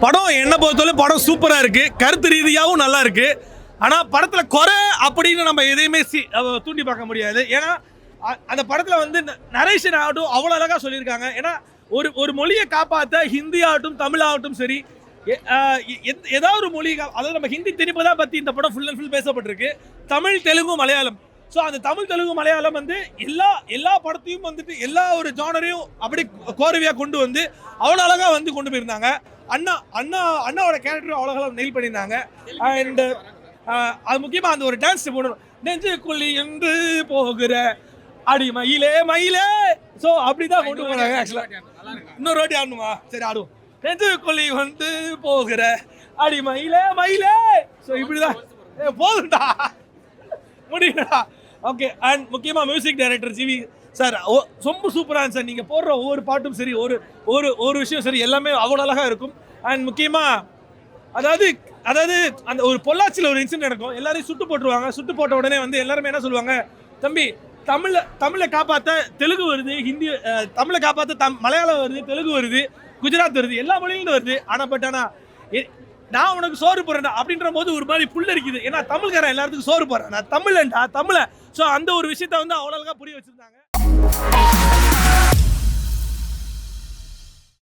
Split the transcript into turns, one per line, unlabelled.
படம் என்ன பொறுத்தவரை படம் சூப்பராக இருக்குது, கருத்து ரீதியாகவும் நல்லா இருக்குது. ஆனால் படத்தில் குறை அப்படின்னு நம்ம எதையுமே தூண்டி பார்க்க முடியாது. ஏன்னா அந்த படத்தில் வந்து நரேஷன் ஆகட்டும் அவ்வளோ அழகாக சொல்லியிருக்காங்க. ஏன்னா ஒரு மொழியை காப்பாற்ற ஹிந்தி ஆகட்டும் தமிழ் ஆகட்டும் சரி, ஏதாவது ஒரு மொழி, அதாவது நம்ம ஹிந்தி திணிப்பை தான் பற்றி இந்த படம் ஃபுல் அண்ட் ஃபுல் பேசப்பட்டிருக்கு. தமிழ் தெலுங்கு மலையாளம். ஸோ அந்த தமிழ் தெலுங்கு மலையாளம் வந்து எல்லா படத்தையும் வந்துட்டு எல்லா ஒரு ஜானரையும் அப்படி கோர்வையாக கொண்டு வந்து அவ்வளோ அழகாக வந்து கொண்டு போயிருந்தாங்க. அண்ணாவோட கேரக்டரும் அவ்வளோ அழகாக நெயில் பண்ணியிருந்தாங்க. அண்ட் அது முக்கியமாக அந்த ஒரு டான்ஸ் போடணும், நெஞ்சுக்குள்ளி என்று போகிற அடி மயிலே மயிலே. ஸோ அப்படி தான் கொண்டு போனாங்க. ஆக்சுவலாக இன்னொரு வாட்டி ஆடணுமா? சரி ஆடுவோம். நெஞ்சுக்குள்ளி வந்து போகிற அடி மயிலே மயிலே. ஸோ இப்படி தான் போதுண்டா, முடியுங்களா? ஓகே. அண்ட் முக்கியமாக மியூசிக் டைரக்டர் ஜிவி சார் ரொம்ப சூப்பராக இருந்துச்சு சார். நீங்கள் போடுற ஒவ்வொரு பாட்டும் சரி, ஒரு விஷயம் சரி, எல்லாமே அவ்வளோ அழகாக இருக்கும். அண்ட் முக்கியமாக அதாவது அந்த ஒரு பொள்ளாச்சியில் ஒரு இன்சிடென்ட் நடக்கும், எல்லாரையும் சுட்டு போட்டுருவாங்க. சுட்டு போட்ட உடனே வந்து எல்லாருமே என்ன சொல்லுவாங்க, தம்பி தமிழை காப்பாற்ற தெலுங்கு வருது, ஹிந்தி தமிழை காப்பாற்ற மலையாளம் வருது, தெலுங்கு வருது, குஜராத் வருது, எல்லா மொழியிலும் வருது. ஆனால் நான் உனக்கு சோறு போடுறேன்டா அப்படின்ற போது ஒரு மாதிரி புல் இருக்குது. ஏன்னா தமிழ்காரன் எல்லாத்துக்கும் சோறு போடுறேன், நான் தமிழன்டா தமிழை. ஸோ அந்த ஒரு விஷயத்த வந்து அவ்வளோ அழகாக புரிய வச்சிருந்தாங்க.